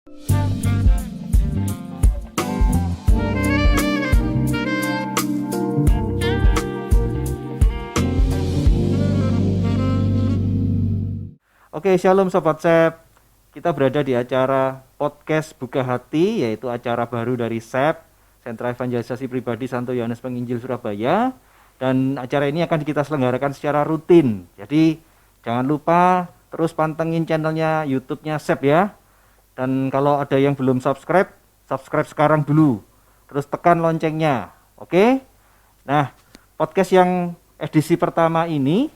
Oke, shalom Sobat SEP. Kita berada di acara podcast Buka Hati, yaitu acara baru dari SEP, Sentra Evangelisasi Pribadi Santo Yohanes Penginjil Surabaya. Dan acara ini akan kita selenggarakan secara rutin. Jadi jangan lupa terus pantengin channelnya YouTube-nya SEP ya. Dan kalau ada yang belum subscribe, subscribe sekarang dulu. Terus tekan loncengnya. Oke? Nah, podcast yang edisi pertama ini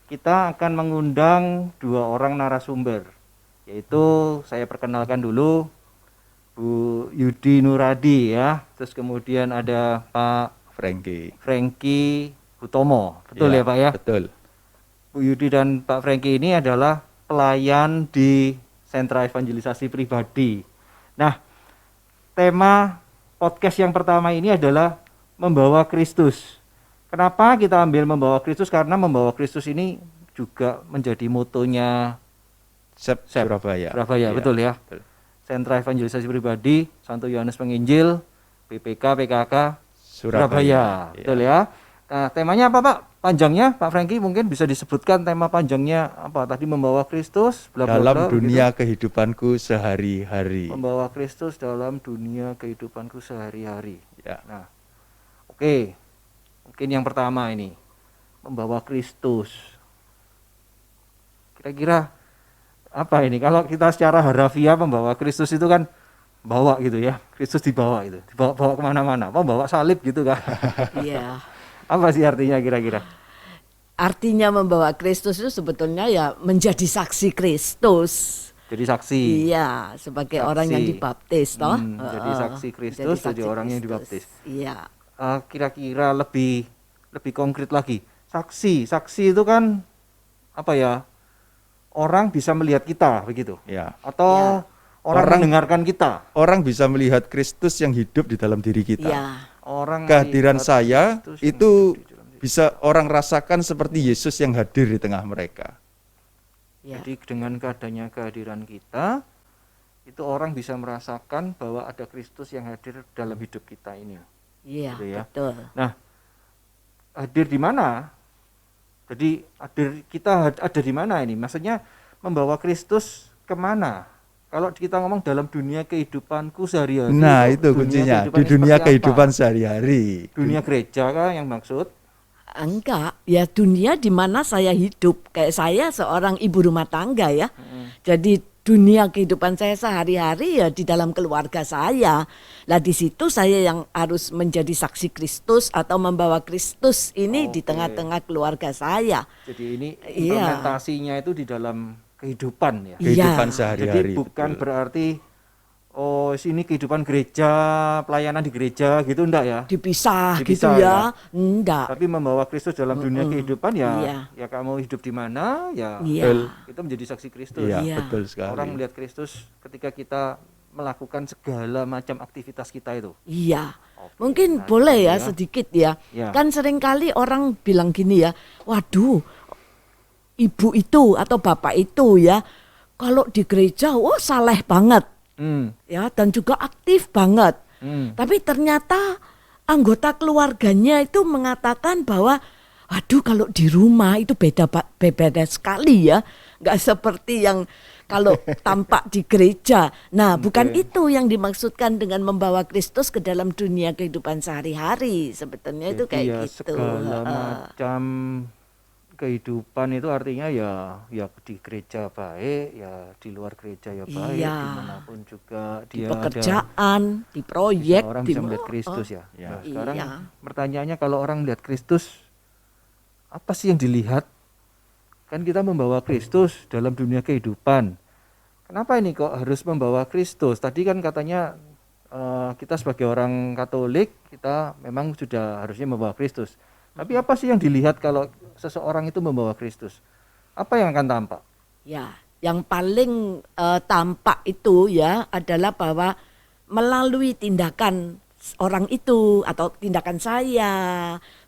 kita akan mengundang 2 orang narasumber, yaitu saya perkenalkan dulu Bu Yudi Nuradi ya, terus kemudian ada Pak Franky Hutomo, betul ya Pak ya? Betul. Bu Yudi dan Pak Franky ini adalah pelayan di Sentra Evangelisasi Pribadi. Nah, tema podcast yang pertama ini adalah membawa Kristus. Kenapa kita ambil membawa Kristus? Karena membawa Kristus ini juga menjadi motonya SEP Surabaya. Surabaya, betul ya. Betul. Sentra Evangelisasi Pribadi Santo Yohanes Penginjil PPK PKK Surabaya. Betul ya. Nah, temanya apa Pak? Panjangnya Pak Franky mungkin bisa disebutkan tema panjangnya apa? Tadi membawa Kristus bla bla bla. Dalam dunia kehidupanku sehari-hari. Membawa Kristus dalam dunia kehidupanku sehari-hari. Ya. Nah, oke. Mungkin yang pertama ini, membawa Kristus. Kira-kira apa ini? Kalau kita secara harafiah membawa Kristus itu kan bawa gitu ya, Kristus dibawa gitu, dibawa kemana-mana, bawa salib gitu kan? Iya. Apa sih artinya kira-kira? Artinya membawa Kristus itu sebetulnya ya menjadi saksi Kristus. Jadi saksi. Iya, sebagai Saksi. orang yang dibaptis, toh. Jadi saksi Kristus, jadi orang yang dibaptis. Iya. Kira-kira lebih konkret lagi. Saksi itu kan apa ya? Orang bisa melihat kita begitu. Ya. Atau orang mendengarkan kita. Orang bisa melihat Kristus yang hidup di dalam diri kita. Iya. Orang Kehadiran melihat saya Kristus yang itu hidup di dalam diri. bisa orang rasakan seperti Yesus yang hadir di tengah mereka. Ya. Jadi dengan adanya kehadiran kita, itu orang bisa merasakan bahwa ada Kristus yang hadir dalam hidup kita ini. Iya, Gitu ya. betul. Nah, hadir di mana? Jadi kita ada di mana ini? Maksudnya membawa Kristus kemana? Kalau kita ngomong dalam dunia kehidupanku sehari-hari. Nah, dunia itu kuncinya. kehidupan Di dunia seperti kehidupan apa? sehari-hari. Dunia gereja kah yang maksud? Enggak, ya dunia di mana saya hidup. Kayak saya seorang ibu rumah tangga ya. Jadi dunia kehidupan saya sehari-hari ya di dalam keluarga saya. Lah di situ saya yang harus menjadi saksi Kristus atau membawa Kristus ini di Oke. tengah-tengah keluarga saya. Jadi ini Iya. implementasinya itu di dalam kehidupan ya. Kehidupan Iya. sehari-hari. Jadi bukan betul. berarti sini kehidupan gereja, pelayanan di gereja gitu enggak ya? Dipisah Dipisah gitu ya. ya. Enggak. Tapi membawa Kristus dalam dunia kehidupan ya, Iya. ya kamu hidup di mana ya, Iya. itu menjadi saksi Kristus. Iya, Iya. betul sekali. Orang melihat Kristus ketika kita melakukan segala macam aktivitas kita itu. Iya. Oke, Mungkin nah, boleh gitu ya ya. sedikit ya. Ya. Kan seringkali orang bilang gini ya, waduh ibu itu atau bapak itu ya, kalau di gereja wah saleh banget ya dan juga aktif banget. Tapi ternyata anggota keluarganya itu mengatakan bahwa aduh kalau di rumah itu beda sekali ya. Nggak seperti yang kalau tampak di gereja. Nah, bukan itu yang dimaksudkan dengan membawa Kristus ke dalam dunia kehidupan sehari-hari. Sebetulnya itu Jadi kayak ya gitu. segala macam kehidupan itu artinya ya di gereja baik, ya di luar gereja ya baik, Iya. dimanapun juga Di dia pekerjaan, di proyek, orang di bisa melihat Kristus ya. Ya. Nah, sekarang Iya. pertanyaannya kalau orang melihat Kristus, apa sih yang dilihat? Kan kita membawa Kristus dalam dunia kehidupan. Kenapa ini kok harus membawa Kristus? Tadi kan katanya kita sebagai orang Katolik, kita memang sudah harusnya membawa Kristus. Tapi apa sih yang dilihat kalau seseorang itu membawa Kristus? Apa yang akan tampak? Ya, yang paling tampak itu ya adalah bahwa melalui tindakan orang itu atau tindakan saya,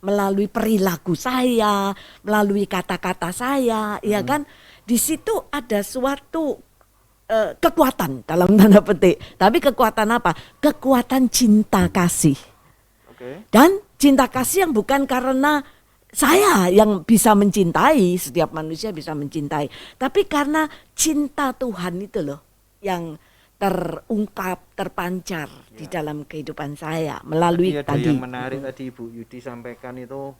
melalui perilaku saya, melalui kata-kata saya, ya kan, di situ ada suatu kekuatan dalam tanda petik. Tapi kekuatan apa? Kekuatan cinta kasih. Oke. Dan cinta kasih yang bukan karena saya yang bisa mencintai, setiap manusia bisa mencintai. Tapi karena cinta Tuhan itu loh yang terungkap, terpancar di dalam kehidupan saya melalui Ada tadi. yang menarik tadi Ibu Yudi sampaikan itu,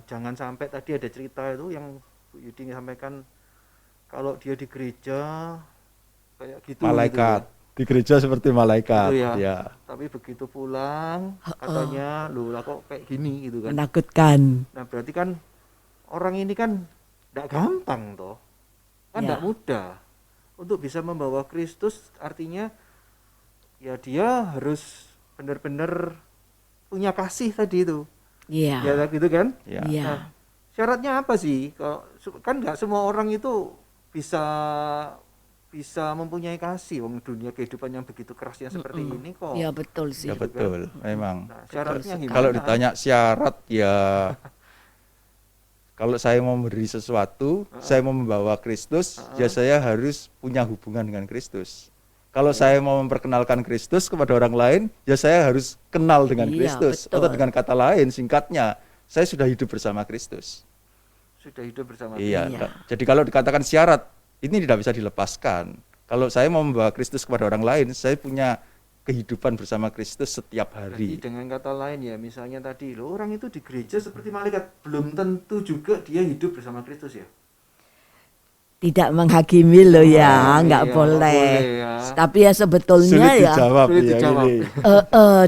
jangan sampai tadi ada cerita itu yang Bu Yudi sampaikan kalau dia di gereja kayak gitu. Malaikat. Gitu Di gereja seperti malaikat. Gitu ya. Ya. Tapi begitu pulang katanya, loh lah kok kayak gini gitu kan. Menakutkan. Nah berarti kan orang ini kan tidak gampang toh, kan Ya. tidak mudah untuk bisa membawa Kristus. Artinya ya dia harus benar-benar punya kasih tadi itu, Iya. ya gitu kan. Ya. Iya. Nah, syaratnya apa sih? Kan nggak semua orang itu bisa mempunyai kasih. Wong dunia kehidupan yang begitu kerasnya seperti ini kok. Iya betul sih. Ya betul, memang. Nah, syaratnya gimana? Kalau ditanya syarat ya kalau saya mau memberi sesuatu, saya mau membawa Kristus, ya saya harus punya hubungan dengan Kristus. Kalau saya mau memperkenalkan Kristus kepada orang lain, ya saya harus kenal dengan Iya, Kristus. betul. Atau dengan kata lain, singkatnya, saya sudah hidup bersama Kristus. Sudah hidup bersama Iya. Iya. Jadi kalau dikatakan syarat, ini tidak bisa dilepaskan. Kalau saya mau membawa Kristus kepada orang lain, saya punya kehidupan bersama Kristus setiap Jadi hari. dengan kata lain ya, misalnya tadi loh, orang itu di gereja seperti malaikat, belum tentu juga dia hidup bersama Kristus ya. Tidak menghakimi loh ya, nggak iya, boleh. nggak boleh ya. Tapi ya sebetulnya Sulit ya dijawab Sulit ya dijawab. ini.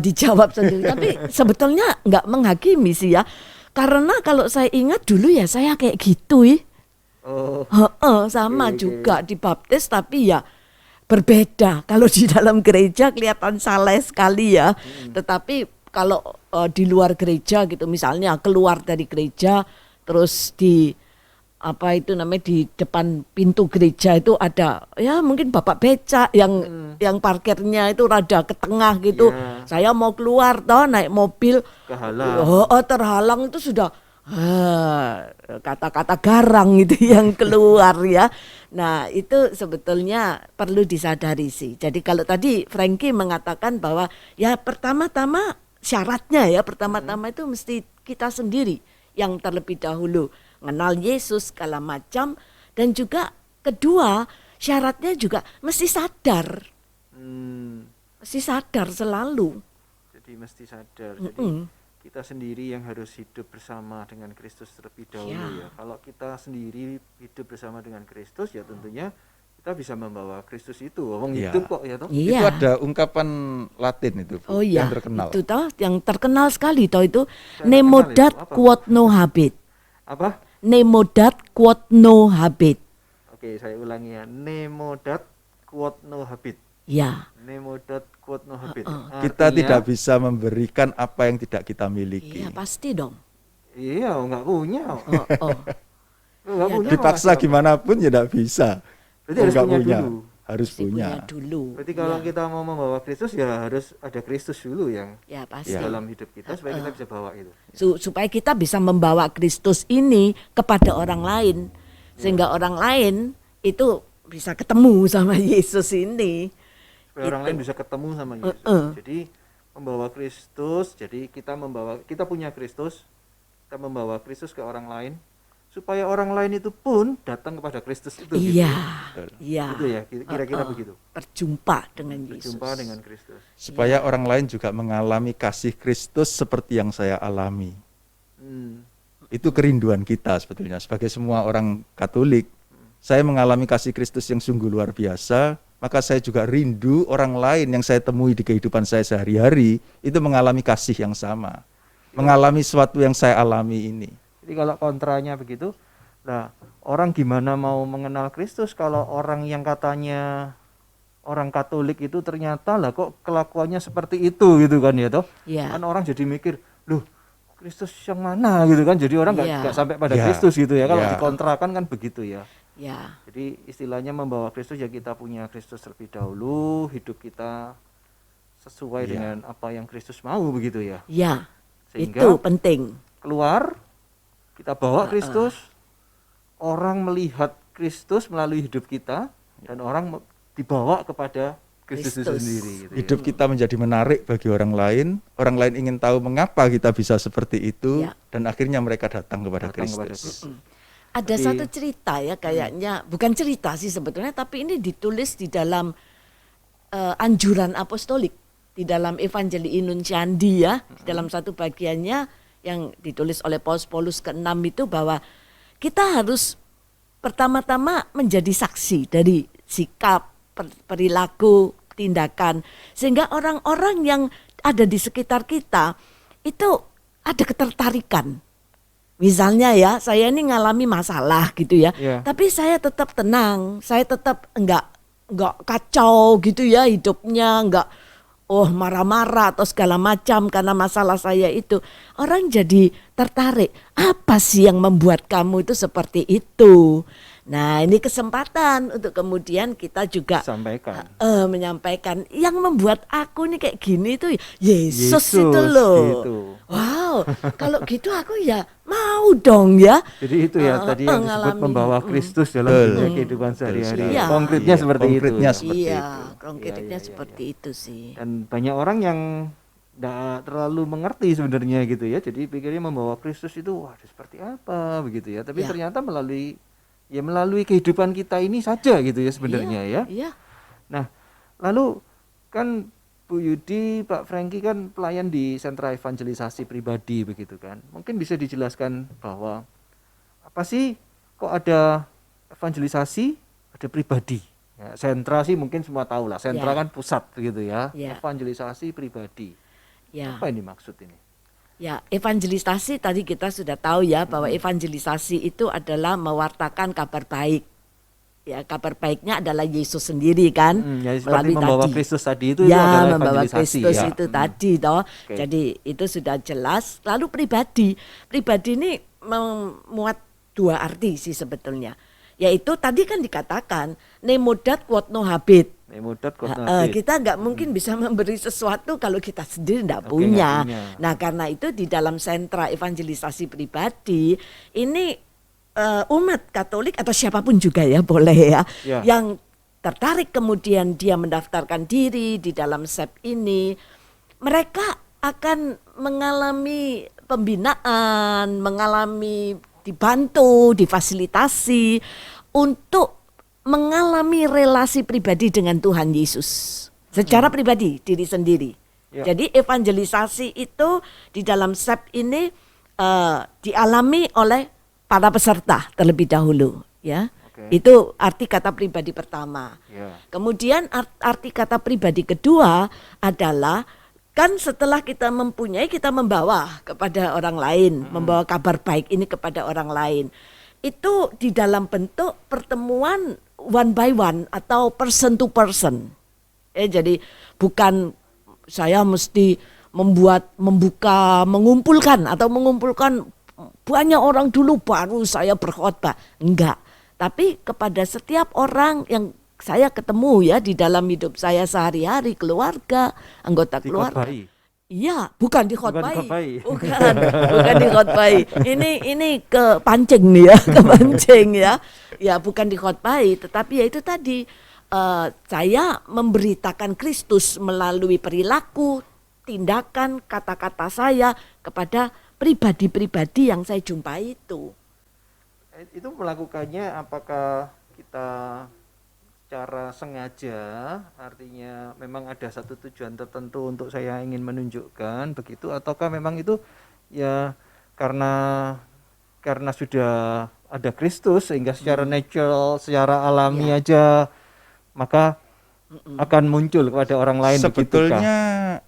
dijawab sendiri. Tapi sebetulnya nggak menghakimi sih ya. Karena kalau saya ingat dulu ya saya kayak gitu Oh, sama Oke, oke. juga dibaptis tapi ya berbeda. Kalau di dalam gereja kelihatan saleh sekali ya. Tetapi kalau di luar gereja gitu, misalnya keluar dari gereja terus di apa itu namanya di depan pintu gereja itu ada ya mungkin bapak becak yang parkirnya itu rada ke tengah gitu. Iya. Saya mau keluar toh naik mobil kehalang. terhalang itu sudah kata-kata garang itu yang keluar ya. Nah itu sebetulnya perlu disadari sih. Jadi kalau tadi Frankie mengatakan bahwa ya pertama-tama syaratnya ya pertama-tama itu mesti kita sendiri yang terlebih dahulu mengenal Yesus segala macam, dan juga kedua syaratnya juga mesti sadar selalu. Jadi mesti sadar. Jadi kita sendiri yang harus hidup bersama dengan Kristus terlebih dahulu Ya. ya. Kalau kita sendiri hidup bersama dengan Kristus ya tentunya kita bisa membawa Kristus itu. Wong Iya. hidup kok ya toh. Itu Iya. ada ungkapan Latin itu, Bu, Oh iya, yang terkenal. itu toh yang terkenal sekali toh itu Saya nemodat kenal itu, apa? quod no habet. Apa? Nemodat quod no habet. Oke, saya ulangi ya. Nemodat quod no habit. Ya. Nemodat quod no habit. Kita Artinya, tidak bisa memberikan apa yang tidak kita miliki. Iya pasti dong. Iya, nggak punya. Oh. Nggak Ya, punya. Dipaksa Mas. gimana pun ya tidak bisa. Berarti Oh, harus nggak punya dulu. Harus Mesti punya. dulu. Berarti kalau Ya. kita mau membawa Kristus ya harus ada Kristus dulu yang Ya di pasti. dalam hidup kita supaya kita bisa bawa itu. Supaya kita bisa membawa Kristus ini kepada orang lain, sehingga orang lain itu bisa ketemu sama Yesus ini. Supaya orang Itu. lain bisa ketemu sama Yesus. Jadi membawa Kristus, jadi kita punya Kristus, kita membawa Kristus ke orang lain supaya orang lain itu pun datang kepada Kristus itu. Iya, Gitu. iya. Itu ya, kira-kira begitu. Berjumpa dengan Yesus. Berjumpa dengan Kristus. Supaya orang lain juga mengalami kasih Kristus seperti yang saya alami. Hmm. Itu kerinduan kita sebetulnya sebagai semua orang Katolik. Saya mengalami kasih Kristus yang sungguh luar biasa, maka saya juga rindu orang lain yang saya temui di kehidupan saya sehari-hari itu mengalami kasih yang sama. Mengalami sesuatu yang saya alami ini. Jadi kalau kontranya begitu, nah orang gimana mau mengenal Kristus kalau orang yang katanya orang Katolik itu ternyata lah kok kelakuannya seperti itu gitu kan ya toh? Iya. Kan orang jadi mikir, loh Kristus yang mana gitu kan? Jadi orang Iya. nggak sampai pada Iya. Kristus gitu ya. Kalau Iya. dikontrakan kan begitu ya. Ya, Jadi istilahnya membawa Kristus ya kita punya Kristus terlebih dahulu, hidup kita sesuai Iya. dengan apa yang Kristus mau begitu ya. ya. Sehingga Itu penting. keluar, kita bawa Kristus, orang melihat Kristus melalui hidup kita, dan orang dibawa kepada Kristus itu Kristus. sendiri gitu ya. Hidup kita menjadi menarik bagi orang lain ingin tahu mengapa kita bisa seperti itu, Ya. dan akhirnya mereka datang kepada Datang kepada Kristus. Ada Tapi- satu cerita ya kayaknya, bukan cerita sih sebetulnya, tapi ini ditulis di dalam anjuran apostolik, di dalam Evangelii Nunciandi ya, di dalam satu bagiannya yang ditulis oleh Paulus ke-6 itu bahwa kita harus pertama-tama menjadi saksi dari sikap, perilaku, tindakan, sehingga orang-orang yang ada di sekitar kita itu ada ketertarikan. Misalnya ya, saya ini ngalami masalah gitu ya, Iya. tapi saya tetap tenang, saya tetap enggak kacau gitu ya hidupnya, enggak marah-marah atau segala macam karena masalah saya itu. Orang jadi tertarik, apa sih yang membuat kamu itu seperti itu? Nah, ini kesempatan untuk kemudian kita juga Sampaikan. menyampaikan yang membuat aku ini kayak gini itu Yesus Yesus, itu loh. gitu. Wow, kalau gitu aku ya mau dong ya. Jadi itu ya tadi yang disebut Mengalami. membawa Kristus dalam Betul. dunia kehidupan sehari-hari. Iya. Konkretnya Iya, seperti konkretnya itu. seperti Iya, itu. konkretnya Iya, seperti itu sih. Dan banyak orang yang tidak terlalu mengerti sebenarnya gitu ya. Jadi pikirnya membawa Kristus itu waduh seperti apa begitu ya. Tapi Ya. ternyata melalui kehidupan kita ini saja gitu ya sebenarnya ya. Iya. Nah, lalu kan Bu Yudi, Pak Franky kan pelayan di sentra evangelisasi pribadi begitu kan. Mungkin bisa dijelaskan bahwa apa sih kok ada evangelisasi, ada pribadi. Ya, sentra sih mungkin semua tahu lah. Sentra Ya. kan pusat begitu ya. Ya. Evangelisasi pribadi. Ya. Apa yang dimaksud ini? Ya, evangelisasi tadi kita sudah tahu ya bahwa evangelisasi itu adalah mewartakan kabar baik. Ya, kabar baiknya adalah Yesus sendiri kan. Ya, seperti membawa Kristus tadi itu ya, adalah membawa evangelisasi Kristus ya. itu tadi toh. Oke. Jadi itu sudah jelas. Lalu pribadi ini memuat dua arti sih sebetulnya. Yaitu tadi kan dikatakan nemodat quod no habet. Nemodat quod no habet. Kita nggak mungkin bisa memberi sesuatu kalau kita sendiri nggak Oke, punya. nggak punya. Nah, karena itu di dalam sentra evangelisasi pribadi ini umat Katolik atau siapapun juga ya boleh ya, Ya. yang tertarik kemudian dia mendaftarkan diri di dalam SEP ini, mereka akan mengalami pembinaan, mengalami dibantu, difasilitasi untuk mengalami relasi pribadi dengan Tuhan Yesus secara pribadi diri sendiri. Ya. Jadi evangelisasi itu di dalam SEP ini dialami oleh para peserta terlebih dahulu, ya. Oke. Itu arti kata pribadi pertama. Ya. Kemudian arti kata pribadi kedua adalah kan setelah kita mempunyai, kita membawa kepada orang lain, membawa kabar baik ini kepada orang lain. Itu di dalam bentuk pertemuan one by one atau person to person. Jadi bukan saya mesti mengumpulkan banyak orang dulu baru saya berkhotbah. Enggak. Tapi kepada setiap orang yang saya ketemu ya di dalam hidup saya sehari-hari, keluarga, anggota keluarga. Dikhotbahi. Iya, bukan dikhotbahi. dikhotbahi. Bukan dikhotbahi. Ini kepancing nih ya, kepancing ya. Ya, bukan dikhotbahi, tetapi ya itu tadi saya memberitakan Kristus melalui perilaku, tindakan, kata-kata saya kepada pribadi-pribadi yang saya jumpai itu. Itu melakukannya apakah kita secara sengaja, artinya memang ada satu tujuan tertentu untuk saya ingin menunjukkan begitu, ataukah memang itu ya karena sudah ada Kristus sehingga secara natural, secara alami aja maka akan muncul kepada orang lain Sebetulnya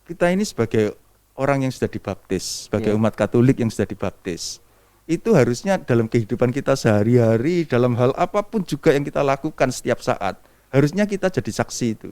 kita ini sebagai orang yang sudah dibaptis, sebagai Ya. umat Katolik yang sudah dibaptis, itu harusnya dalam kehidupan kita sehari-hari, dalam hal apapun juga yang kita lakukan setiap saat, harusnya kita jadi saksi itu.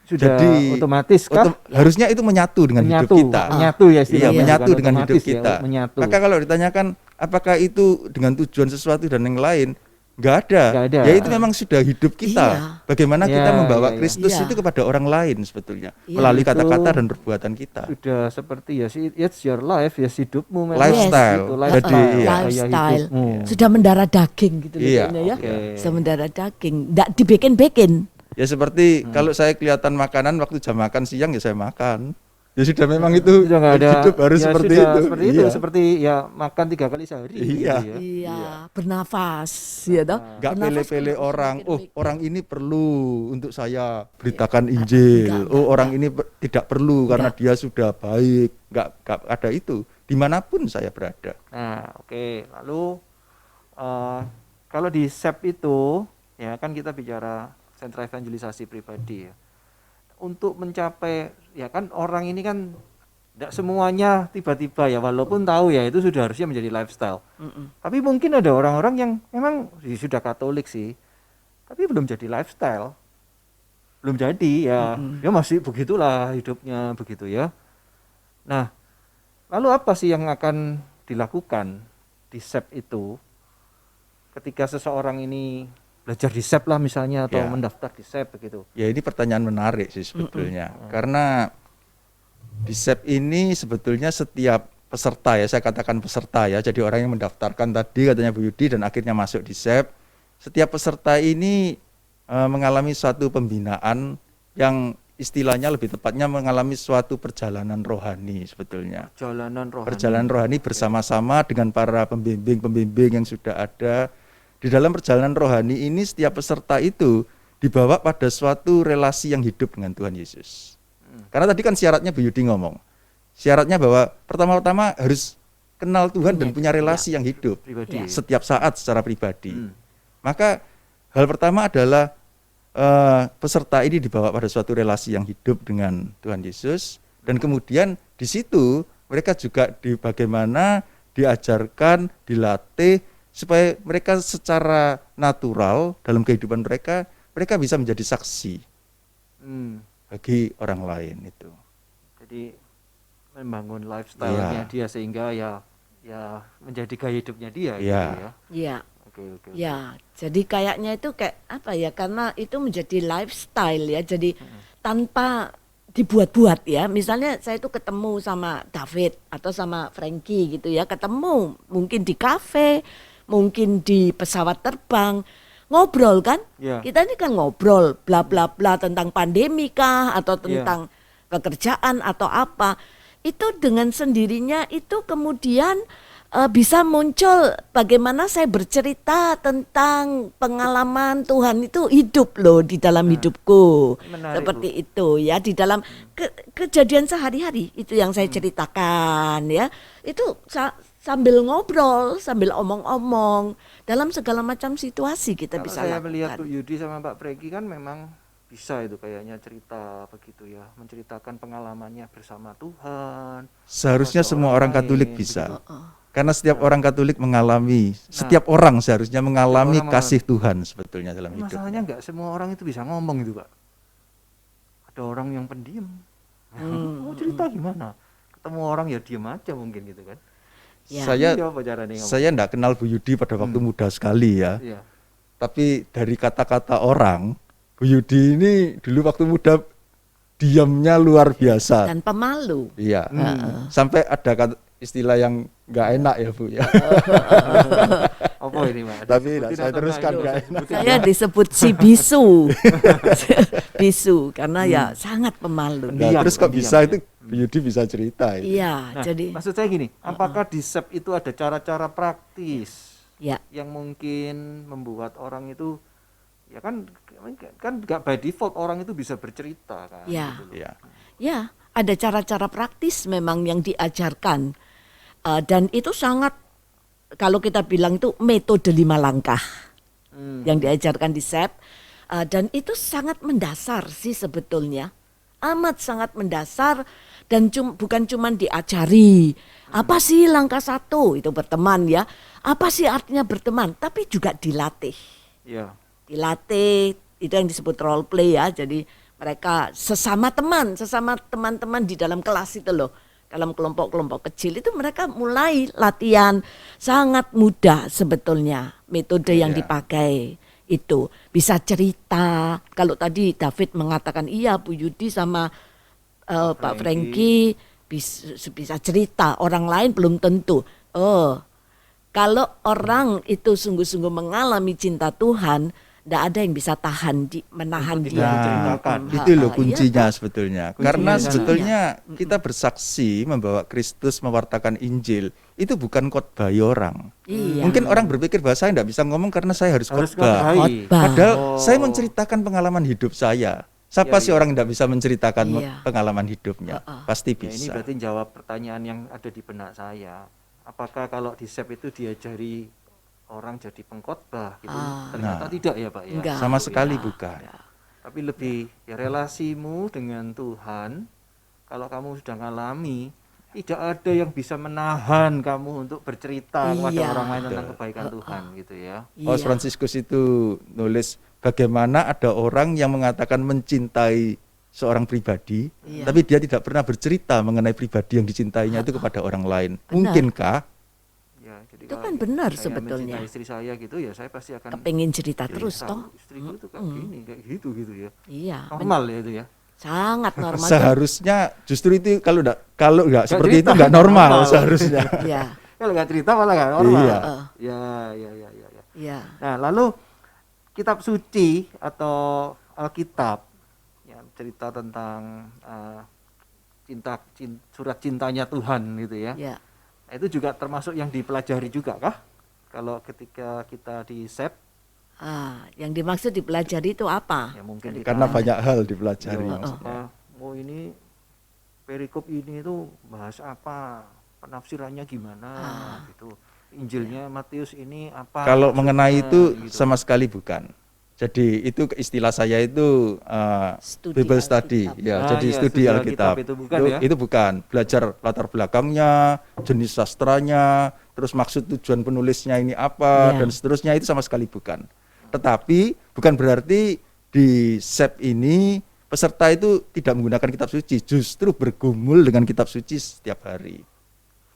sudah Jadi, otomatis kah? harusnya itu menyatu dengan hidup kita. Menyatu ya Iya, istilahnya, menyatu bukan dengan hidup otomatis ya, kita. menyatu. Maka kalau ditanyakan apakah itu dengan tujuan sesuatu dan yang lain, Nggak ada. Nggak ada. Ya itu memang sudah hidup kita. Iya. Bagaimana kita Iya, membawa iya. Kristus Iya. itu kepada orang lain sebetulnya Iya. melalui Itu kata-kata dan perbuatan kita. Sudah seperti ya it's your life, ya hidupmu memang. Lifestyle. Itu, Jadi, iya. gaya Lifestyle. hidupmu. Sudah mendarah daging gitu loh Iya, kayaknya ya. oke. Sudah mendarah daging, enggak dibikin-bikin. Ya seperti kalau saya kelihatan makanan waktu jam makan siang ya saya makan. Ya sudah memang itu Sudah nggak ada hidup harus ya seperti sudah itu. Seperti itu, Iya. seperti ya makan 3 kali sehari. Iya. gitu ya. Iya, bernafas ya toh. Nggak Bernafas pele-pele kan harus orang, mikir-mikir. orang ini perlu untuk saya beritakan Injil. Enggak, Orang ini tidak perlu karena Enggak. dia sudah baik. Enggak ada itu. Dimanapun saya berada. Nah, oke. Lalu kalau di SEP itu ya kan kita bicara sentra evangelisasi pribadi ya. Untuk mencapai ya kan orang ini kan tidak semuanya tiba-tiba ya, walaupun tahu ya itu sudah harusnya menjadi lifestyle. Tapi mungkin ada orang-orang yang memang sudah Katolik sih, tapi belum jadi lifestyle. Belum jadi ya, dia masih begitulah hidupnya begitu ya. Nah, lalu apa sih yang akan dilakukan di SEP itu ketika seseorang ini belajar di SEP lah misalnya atau Ya. mendaftar di SEP begitu? Ya ini pertanyaan menarik sih sebetulnya. Karena di SEP ini sebetulnya setiap peserta ya, saya katakan peserta ya, jadi orang yang mendaftarkan tadi katanya Bu Yudi dan akhirnya masuk di SEP, setiap peserta ini mengalami suatu pembinaan yang istilahnya lebih tepatnya mengalami suatu perjalanan rohani sebetulnya. Perjalanan rohani bersama-sama dengan para pembimbing-pembimbing yang sudah ada. Di dalam perjalanan rohani ini setiap peserta itu dibawa pada suatu relasi yang hidup dengan Tuhan Yesus. Karena tadi kan syaratnya Bu Yudi ngomong. Syaratnya bahwa pertama-tama harus kenal Tuhan dan punya relasi yang hidup Pribadi. setiap saat secara pribadi. Maka hal pertama adalah peserta ini dibawa pada suatu relasi yang hidup dengan Tuhan Yesus, dan kemudian di situ mereka juga bagaimana diajarkan, dilatih supaya mereka secara natural dalam kehidupan mereka bisa menjadi saksi bagi orang lain itu. Jadi membangun lifestyle-nya Iya. dia sehingga ya menjadi gaya hidupnya dia gitu Iya. ya. Iya. Oke. Ya, jadi kayaknya itu kayak apa ya? Karena itu menjadi lifestyle ya. Jadi tanpa dibuat-buat ya. Misalnya saya itu ketemu sama David atau sama Frankie gitu ya. Ketemu mungkin di kafe, mungkin di pesawat terbang, ngobrol kan? Iya. Kita ini kan ngobrol bla bla bla tentang pandemi kah atau tentang pekerjaan atau apa. Itu dengan sendirinya itu kemudian bisa muncul bagaimana saya bercerita tentang pengalaman Tuhan itu hidup loh di dalam hidupku. Menarik, Seperti itu ya, di dalam kejadian sehari-hari itu yang saya ceritakan ya. Itu sambil ngobrol, sambil omong-omong dalam segala macam situasi kita Kalau bisa saya lakukan. melihat Bu Yudi sama Pak Pregi kan memang bisa itu kayaknya cerita begitu ya, menceritakan pengalamannya bersama Tuhan. Seharusnya Kepada semua orang orang Katolik lain, bisa. Karena setiap orang Katolik mengalami, setiap orang seharusnya mengalami orang kasih Tuhan sebetulnya dalam Tapi hidup. masalahnya nggak semua orang itu bisa ngomong itu Pak. Ada orang yang pendiam. Mau cerita gimana? Ketemu orang ya diam aja mungkin gitu kan. Ya. Saya Iya, apa caranya ngomong? saya enggak kenal Bu Yudi pada waktu muda sekali ya. Iya. Tapi dari kata-kata orang, Bu Yudi ini dulu waktu muda diamnya luar biasa. Dan pemalu. Iya. Sampai ada istilah yang nggak enak ya Bu ya. Apa ini Pak? Tapi Disebutin saya atau teruskan, enggak? nggak Yuk, enak. sebutin Saya ya. disebut si bisu. Bisu karena ya sangat pemalu. Nah, Diam, terus kok diam, bisa ya. itu Bu Yudi bisa cerita itu. Iya, Nah, jadi maksud saya gini, apakah di SEP itu ada cara-cara praktis ya. yang mungkin membuat orang itu ya kan nggak by default orang itu bisa bercerita kan? Ya. gitu loh. Iya. Ya, ada cara-cara praktis memang yang diajarkan. Dan itu sangat, kalau kita bilang itu metode 5 langkah yang diajarkan di SEP. Dan itu sangat mendasar sih sebetulnya. Amat sangat mendasar dan bukan cuma diajari. Apa sih langkah 1? Itu berteman ya. Apa sih artinya berteman? Tapi juga dilatih. Iya. Dilatih, itu yang disebut role play ya. Jadi mereka sesama teman-teman di dalam kelas itu loh. dalam kelompok-kelompok kecil itu mereka mulai latihan sangat mudah sebetulnya metode yang Iya. dipakai itu bisa cerita. Kalau tadi David mengatakan iya Bu Yudi sama Pak Franky bisa cerita, orang lain belum tentu. Oh, kalau orang itu sungguh-sungguh mengalami cinta Tuhan, tidak ada yang bisa menahan Untuk dia. tidak diceritakan. Itu loh Iya, kuncinya toh. sebetulnya. Kuncinya Karena di sana. sebetulnya kita bersaksi membawa Kristus, mewartakan Injil, itu bukan khotbahi orang. Iya. Mungkin orang berpikir bahwa saya tidak bisa ngomong karena saya harus Harus khotbah. khotbah. Khotbah. Padahal Oh. saya menceritakan pengalaman hidup saya. Siapa Iya, sih iya. orang yang tidak bisa menceritakan Iya. pengalaman hidupnya? Pasti Ya, ini bisa. berarti jawab pertanyaan yang ada di benak saya. Apakah kalau di SEP itu diajari orang jadi pengkhotbah gitu? Ternyata Nah. tidak ya Pak ya. Enggak. Sama Ya. sekali bukan. Tapi lebih ya relasimu dengan Tuhan. Kalau kamu sudah ngalami, tidak ada yang bisa menahan kamu untuk bercerita kepada Iya. orang lain tentang kebaikan Tuhan gitu ya. Paus Iya. Fransiskus itu nulis bagaimana ada orang yang mengatakan mencintai seorang pribadi, Iya. tapi dia tidak pernah bercerita mengenai pribadi yang dicintainya itu kepada orang lain. Benar. Mungkinkah? Ya, jadi Itu kalau kan benar saya sebetulnya. mencintai istri saya gitu ya, saya pasti akan Kepengin cerita terus cerita, toh. istriku itu kayak gini, kayak gitu ya. Iya. Normal ya itu ya. Sangat normal. Seharusnya justru itu kalau nggak seperti itu cerita, nggak nggak normal normal. seharusnya. Iya. Kalau nggak cerita malah nggak normal. Iya. Ya. Iya. Nah, lalu kitab suci atau Alkitab ya cerita tentang surat cintanya Tuhan gitu ya. Iya. Nah, itu juga termasuk yang dipelajari juga kah? Kalau ketika kita di SEP Yang dimaksud dipelajari itu apa? ya mungkin kita Karena banyak hal dipelajari ya, maksudnya. ini perikop ini itu bahas apa? Penafsirannya gimana gitu. Injilnya Matius ini apa? Kalau maksudnya, mengenai itu gitu. sama sekali bukan. Jadi itu istilah saya itu Studi Bible study, Alkitab. ya. Jadi Iya, studi studi Alkitab. Alkitab itu bukan ya? Itu bukan. Belajar latar belakangnya, jenis sastranya, terus maksud tujuan penulisnya ini apa Iya. dan seterusnya itu sama sekali bukan. Tetapi bukan berarti di SEP ini peserta itu tidak menggunakan kitab suci, justru bergumul dengan kitab suci setiap hari.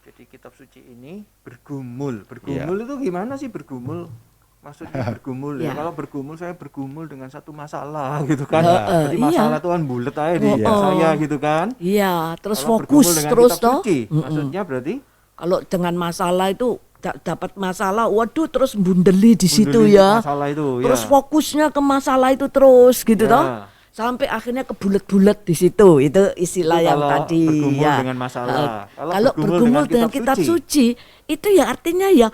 Jadi kitab suci ini bergumul. Iya. Bergumul itu gimana sih bergumul? Maksudnya bergumul ya. Iya. Kalau bergumul saya bergumul dengan satu masalah gitu kan. Jadi iya. masalah Tuhan bulet aja di saya gitu kan. Iya, terus Kalau fokus bergumul dengan terus kitab toh. suci, maksudnya berarti Kalau dengan masalah itu dapat masalah, waduh terus bundeli di situ mundurin ya. masalah itu Terus ya. fokusnya ke masalah itu terus gitu Ya. toh. Sampai akhirnya kebulet-bulet di situ. Itu istilah Itu yang kalau tadi bergumul ya. dengan masalah. Kalau Kalau bergumul bergumul dengan dengan kitab kitab suci, itu ya artinya ya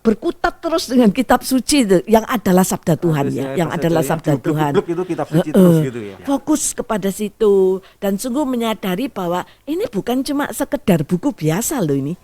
berkutat terus dengan kitab suci itu yang adalah sabda Tuhan Harusnya ya, yang bahasa adalah Jawanya sabda Tuhan. diublek-ublek itu kitab suci terus gitu ya. Fokus kepada situ dan sungguh menyadari bahwa ini bukan cuma sekedar buku biasa loh ini.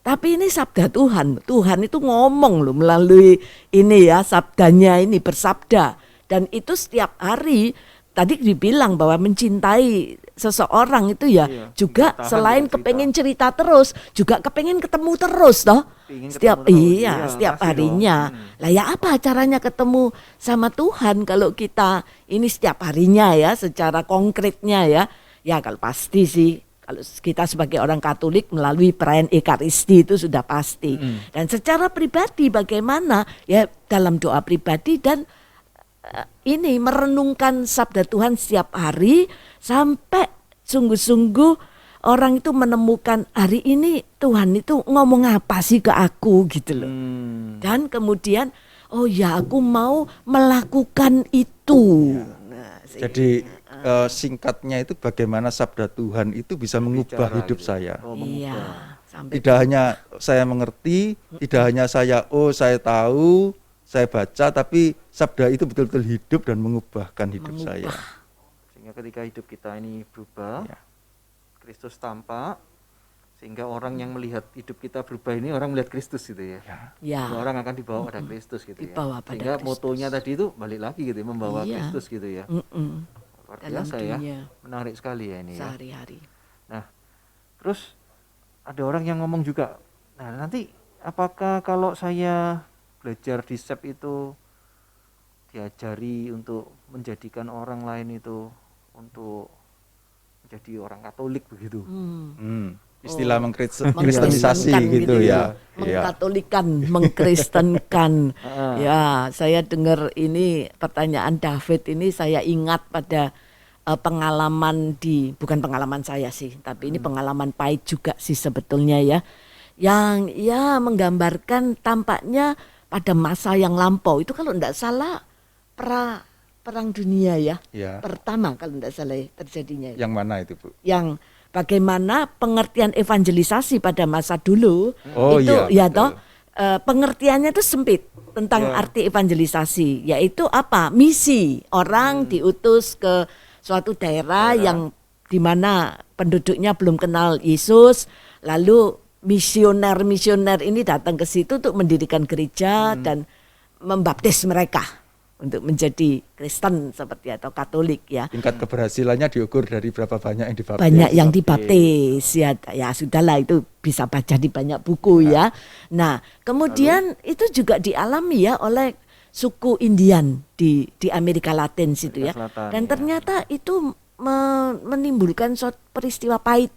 Tapi ini sabda Tuhan. Tuhan itu ngomong loh melalui ini ya, sabdanya ini bersabda. Dan itu setiap hari tadi dibilang bahwa mencintai seseorang itu ya Iya, juga nggak tahan selain dengan cerita. kepengen cerita terus, juga kepengen ketemu terus toh. Pengen Setiap ketemu terus, iya, iya, setiap pasti harinya. Lah ya apa caranya ketemu sama Tuhan kalau kita ini setiap harinya ya secara konkretnya ya. Ya kalau pasti sih kalau kita sebagai orang Katolik melalui perayaan Ekaristi itu sudah pasti. Dan secara pribadi bagaimana ya dalam doa pribadi dan ini merenungkan sabda Tuhan setiap hari sampai sungguh-sungguh orang itu menemukan hari ini Tuhan itu ngomong apa sih ke aku gitu loh. Dan kemudian oh ya aku mau melakukan itu. Nah, Jadi singkatnya itu bagaimana sabda Tuhan itu bisa mengubah Bicara hidup gitu. saya. Oh, iya, mengubah. sampai Tidak hanya saya mengerti, tidak hanya saya tahu, saya baca, tapi sabda itu betul-betul hidup dan mengubahkan hidup saya. Sehingga ketika hidup kita ini berubah, Ya. Kristus tampak, sehingga orang yang melihat hidup kita berubah ini orang melihat Kristus gitu ya. ya. Semua orang akan dibawa pada Kristus gitu Dibawa ya. pada Sehingga Kristus. motonya tadi itu balik lagi gitu ya, membawa Iya. Kristus gitu ya. Luar Dalam biasa ya. dunia Menarik sekali ya ini ya. sehari-hari. Nah, terus ada orang yang ngomong juga, nah nanti apakah kalau saya belajar di SEP itu diajari untuk menjadikan orang lain itu untuk jadi orang Katolik begitu. Istilah mengkristenisasi mengkristenisasi gitu ya. Mengkatolikan, mengkristenkan. Ya, saya dengar ini pertanyaan David ini saya ingat pada pengalaman bukan pengalaman saya sih, tapi ini pengalaman pahit juga sih sebetulnya ya. Yang ya menggambarkan tampaknya pada masa yang lampau itu kalau tidak salah perang dunia ya. Pertama kalau tidak salah terjadinya. Yang mana itu, Bu? Yang bagaimana pengertian evangelisasi pada masa dulu pengertiannya itu sempit tentang arti evangelisasi, yaitu apa? Misi, orang diutus ke suatu daerah yang di mana penduduknya belum kenal Yesus, lalu misioner ini datang ke situ untuk mendirikan gereja dan membaptis mereka untuk menjadi Kristen seperti atau Katolik ya. Tingkat keberhasilannya diukur dari berapa banyak yang dibaptis. Banyak yang dibaptis ya sudahlah, itu bisa baca di banyak buku ya. Nah, kemudian itu juga dialami ya oleh suku Indian di Amerika Latin situ ya. Dan ternyata itu menimbulkan suatu peristiwa pahit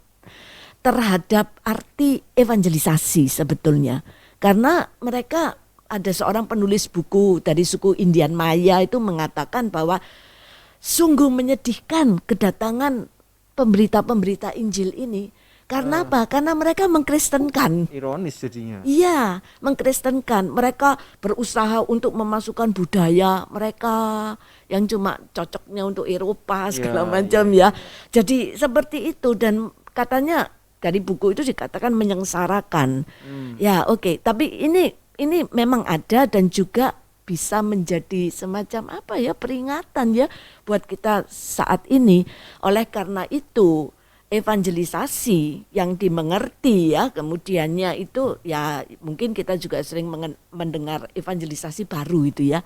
terhadap arti evangelisasi sebetulnya. Karena mereka ada seorang penulis buku dari suku Indian Maya itu mengatakan bahwa sungguh menyedihkan kedatangan pemberita-pemberita Injil ini. Karena apa? Karena mereka mengkristenkan. Ironis jadinya. Iya, mengkristenkan. Mereka berusaha untuk memasukkan budaya mereka yang cuma cocoknya untuk Eropa segala macam ya. Jadi seperti itu, dan katanya dari buku itu dikatakan menyengsarakan. Ya, oke. Tapi ini memang ada dan juga bisa menjadi semacam apa ya, peringatan ya buat kita saat ini. Oleh karena itu evangelisasi yang dimengerti ya kemudiannya itu ya mungkin kita juga sering mendengar evangelisasi baru itu ya.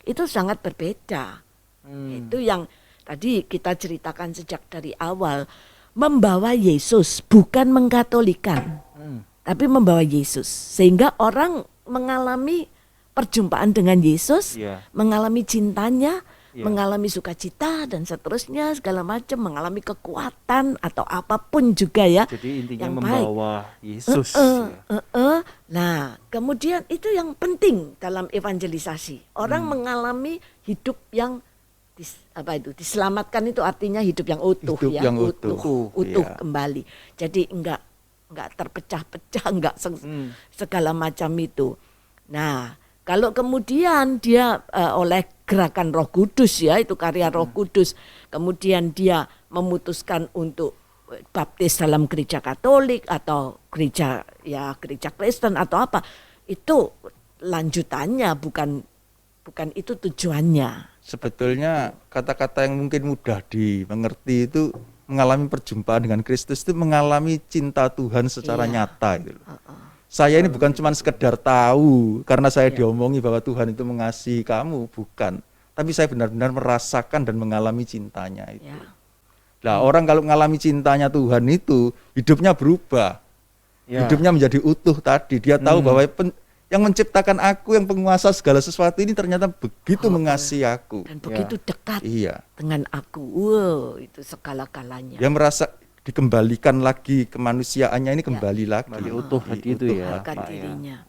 Itu sangat berbeda. Itu yang tadi kita ceritakan sejak dari awal, membawa Yesus, bukan mengkatolikan, tapi membawa Yesus sehingga orang mengalami perjumpaan dengan Yesus, mengalami cintanya, mengalami sukacita dan seterusnya segala macam, mengalami kekuatan atau apapun juga ya. Jadi intinya yang membawa baik. Yesus. Nah, kemudian itu yang penting dalam evangelisasi. Orang mengalami hidup yang diselamatkan, itu artinya hidup yang utuh, hidup ya, yang utuh kembali. Jadi enggak terpecah-pecah, enggak segala macam itu. Nah, kalau kemudian dia oleh gerakan Roh Kudus ya, itu karya Roh Kudus, kemudian dia memutuskan untuk baptis dalam gereja Katolik atau gereja Kristen atau apa, itu lanjutannya, bukan itu tujuannya. Sebetulnya kata-kata yang mungkin mudah dimengerti itu mengalami perjumpaan dengan Kristus itu mengalami cinta Tuhan secara nyata gitu loh. Saya ini bukan cuma sekedar tahu karena saya diomongi bahwa Tuhan itu mengasihi kamu, bukan. Tapi saya benar-benar merasakan dan mengalami cintanya itu. Nah, orang kalau mengalami cintanya Tuhan itu hidupnya berubah. Hidupnya menjadi utuh tadi. Dia tahu bahwa yang menciptakan aku, yang penguasa segala sesuatu ini ternyata begitu mengasihi aku. Dan begitu dekat dengan aku. Itu segala-galanya. Dia merasa dikembalikan lagi kemanusiaannya ini kembali lagi. Utuh tadi itu ya. Dirinya.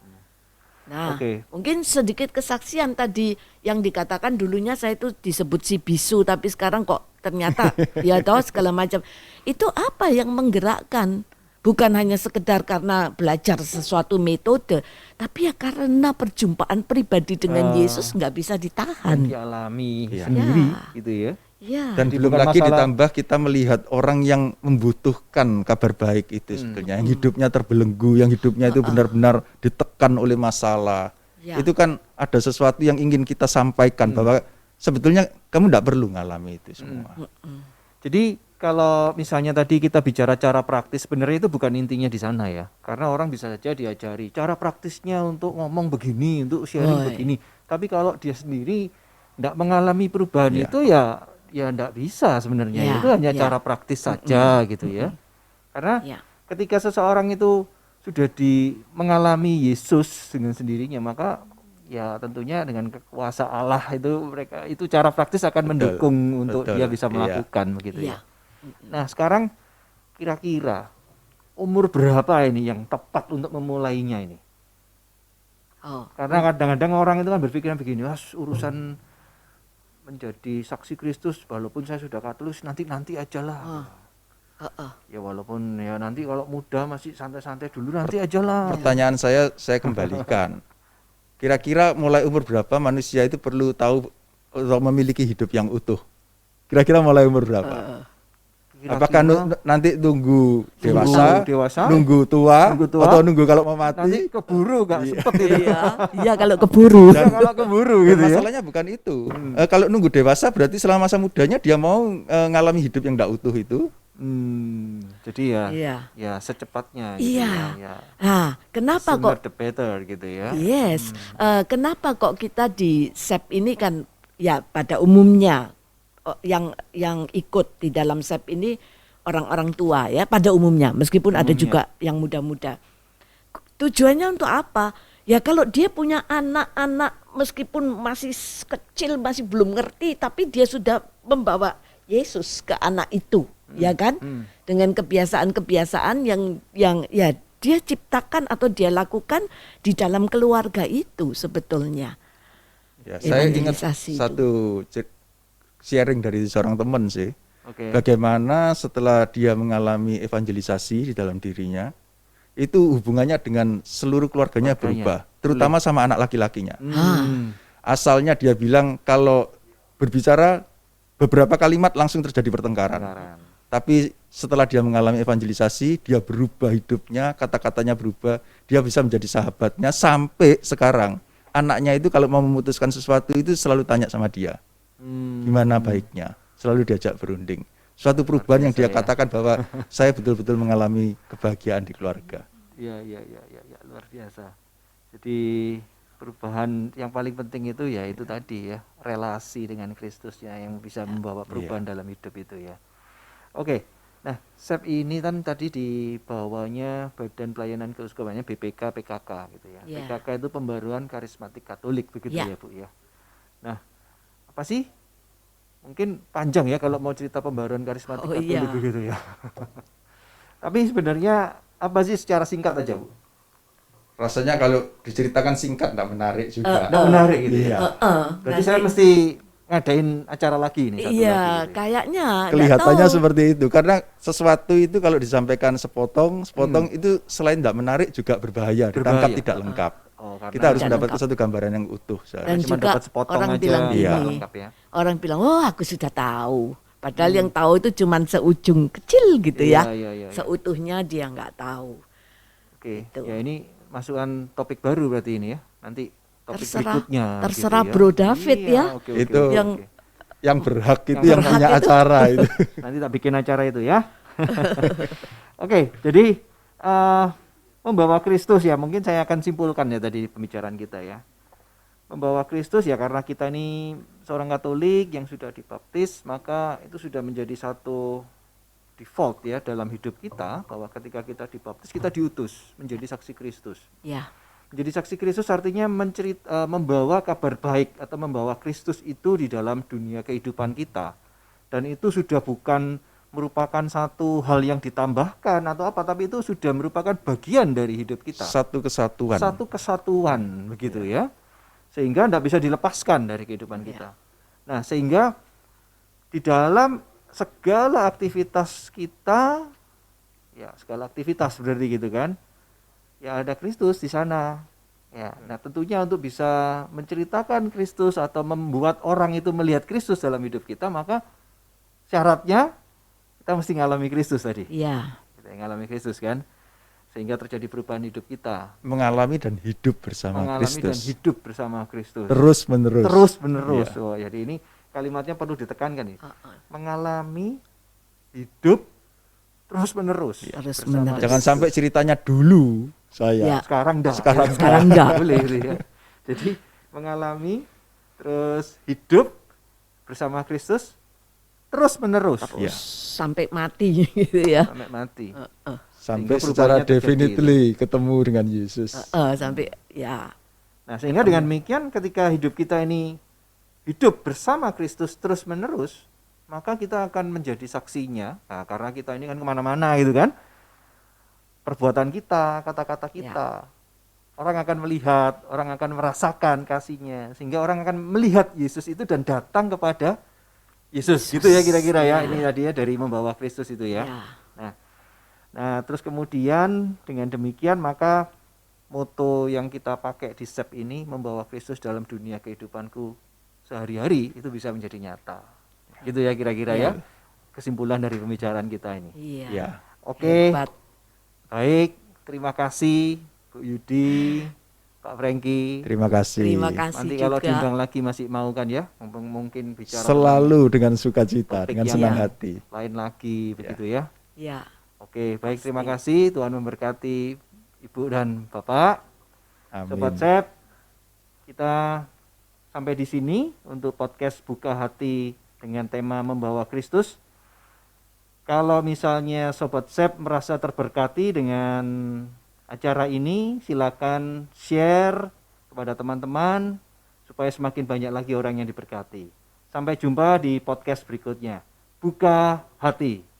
Nah, mungkin sedikit kesaksian tadi yang dikatakan dulunya saya itu disebut si bisu, tapi sekarang kok ternyata ya tahu segala macam. Itu apa yang menggerakkan? Bukan hanya sekedar karena belajar sesuatu metode, tapi ya karena perjumpaan pribadi dengan Yesus nggak bisa ditahan. Dialami sendiri gitu ya. Dan belum lagi ditambah kita melihat orang yang membutuhkan kabar baik itu sebetulnya, yang hidupnya terbelenggu, yang hidupnya itu benar-benar ditekan oleh masalah. Itu kan ada sesuatu yang ingin kita sampaikan bahwa sebetulnya kamu tidak perlu ngalami itu semua. Jadi kalau misalnya tadi kita bicara cara praktis, sebenarnya itu bukan intinya di sana ya. Karena orang bisa saja diajari cara praktisnya untuk ngomong begini, untuk sharing begini. Tapi kalau dia sendiri tidak mengalami perubahan itu ya tidak bisa sebenarnya. Itu hanya cara praktis saja gitu ya. Karena ketika seseorang itu sudah mengalami Yesus dengan sendirinya, maka ya tentunya dengan kuasa Allah itu cara praktis akan mendukung untuk dia bisa melakukan begitu ya. Nah, sekarang kira-kira umur berapa ini yang tepat untuk memulainya ini? Oh, Karena kadang-kadang orang itu kan berpikiran begini, wah urusan menjadi saksi Kristus walaupun saya sudah Katolik nanti aja lah. Ya walaupun ya nanti kalau muda masih santai-santai dulu nanti aja lah. Pertanyaan saya kembalikan. Kira-kira mulai umur berapa manusia itu perlu tahu atau memiliki hidup yang utuh? Kira-kira mulai umur berapa? Apakah nanti tunggu dewasa, nunggu tua, atau nunggu kalau mau mati? Nanti keburu gak sempet itu. Iya kalau keburu. Dan kalau keburu gitu ya. Masalahnya bukan itu. Kalau nunggu dewasa berarti selama masa mudanya dia mau ngalami hidup yang tidak utuh itu. Jadi ya, Iya. ya secepatnya. Iya. Gitu ya. Nah, kenapa Sooner kok? the better gitu ya. Yes. Kenapa kok kita di SEP ini kan ya pada umumnya yang ikut di dalam SEP ini orang-orang tua ya pada umumnya, meskipun ada juga yang muda-muda. Tujuannya untuk apa? Ya kalau dia punya anak-anak meskipun masih kecil, masih belum ngerti, tapi dia sudah membawa Yesus ke anak itu, ya kan? Dengan kebiasaan-kebiasaan yang ya dia ciptakan atau dia lakukan di dalam keluarga itu sebetulnya. Ya, saya ingat Evangelisasi itu. satu sharing dari seorang teman sih. Oke. Bagaimana setelah dia mengalami evangelisasi di dalam dirinya, itu hubungannya dengan seluruh keluarganya berubah, terutama sama anak laki-lakinya. Asalnya dia bilang kalau berbicara beberapa kalimat langsung terjadi pertengkaran. Tapi setelah dia mengalami evangelisasi, dia berubah hidupnya, kata-katanya berubah, dia bisa menjadi sahabatnya sampai sekarang. Anaknya itu kalau mau memutuskan sesuatu itu selalu tanya sama dia. Gimana baiknya? Selalu diajak berunding. Suatu perubahan yang dia katakan bahwa saya betul-betul mengalami kebahagiaan di keluarga. Iya, luar biasa. Jadi perubahan yang paling penting itu ya itu tadi ya, relasi dengan Kristus ya yang bisa membawa perubahan dalam hidup itu ya. Oke. Nah, SEP ini kan tadi di bawahnya Badan Pelayanan Keuskupannya BPK PKK gitu ya. PKK itu Pembaruan Karismatik Katolik begitu ya, Bu ya. Nah, apa sih? Mungkin panjang ya kalau mau cerita pembaruan karismatik Katolik begitu ya. Tapi sebenarnya apa sih secara singkat aja, Bu? Rasanya kalau diceritakan singkat tidak menarik juga. Tidak menarik gitu ya. Berarti saya mesti ngadain acara lagi nih. Iya, kayaknya. Kelihatannya seperti itu. Karena sesuatu itu kalau disampaikan sepotong itu selain tidak menarik juga berbahaya. Ditangkap tidak lengkap. Kita harus mendapatkan satu gambaran yang utuh. Dan juga orang bilang gini, orang bilang, oh aku sudah tahu. Padahal yang tahu itu cuma seujung kecil gitu ya. Seutuhnya dia nggak tahu. Oke, ya ini masukan topik baru berarti ini ya. Nanti topik berikutnya. Terserah gitu ya. Bro David ya. Itu yang berhak itu yang punya acara itu. Nanti tak bikin acara itu ya. Oke, jadi membawa Kristus ya, mungkin saya akan simpulkan ya tadi pembicaraan kita ya. Membawa Kristus ya karena kita ini seorang Katolik yang sudah dibaptis, maka itu sudah menjadi satu default ya dalam hidup kita, bahwa ketika kita dibaptis kita diutus menjadi saksi Kristus. Ya. Menjadi saksi Kristus artinya membawa kabar baik atau membawa Kristus itu di dalam dunia kehidupan kita. Dan itu sudah bukan merupakan satu hal yang ditambahkan atau apa, tapi itu sudah merupakan bagian dari hidup kita. Satu kesatuan. Satu kesatuan begitu ya. Sehingga tidak bisa dilepaskan dari kehidupan kita. Nah, sehingga di dalam segala aktivitas kita, ya segala aktivitas berarti gitu kan, ya ada Kristus di sana. Ya, nah tentunya untuk bisa menceritakan Kristus atau membuat orang itu melihat Kristus dalam hidup kita, maka syaratnya kita mesti ngalami Kristus tadi. Iya. Kita ngalami Kristus kan, sehingga terjadi perubahan hidup kita. Mengalami dan hidup bersama Kristus. Mengalami dan hidup bersama Kristus. Terus menerus. Terus menerus. Ya. Oh, jadi ini kalimatnya perlu ditekankan nih. Mengalami hidup terus menerus. Terus menerus. Jangan sampai ceritanya dulu saya. Sekarang dah. Sekarang enggak. Boleh ya. Jadi mengalami terus hidup bersama Kristus terus menerus. Ya. Sampai mati gitu ya. Sampai mati. Sampai secara definitely ketemu dengan Yesus. Sampai ya. Nah, sehingga dengan demikian ketika hidup kita ini hidup bersama Kristus terus menerus, maka kita akan menjadi saksinya. Nah, karena kita ini kan kemana-mana gitu kan. Perbuatan kita, kata-kata kita. Orang akan melihat, orang akan merasakan kasihnya. Sehingga orang akan melihat Yesus itu dan datang kepada Yesus. Gitu ya kira-kira ya. Ini tadi ya dari membawa Kristus itu ya. Nah, terus kemudian dengan demikian maka moto yang kita pakai di SEP ini, membawa Kristus dalam dunia kehidupanku sehari-hari, itu bisa menjadi nyata. Gitu ya kira-kira ya. Kesimpulan dari pembicaraan kita ini. Iya. Oke. Hebat. Baik, terima kasih Bu Yudi, Pak Franky. Terima kasih. Terima kasih Nanti juga. kalau diundang lagi masih mau kan ya, mungkin bicara Selalu dengan sukacita, topik dengan yang senang hati. lain lagi begitu ya. Ya. Oke, baik, terima kasih. Tuhan memberkati Ibu dan Bapak. Amin. Sobat Sep, kita sampai di sini untuk podcast Buka Hati dengan tema Membawa Kristus. Kalau misalnya Sobat Sep merasa terberkati dengan acara ini, silakan share kepada teman-teman supaya semakin banyak lagi orang yang diberkati. Sampai jumpa di podcast berikutnya. Buka Hati.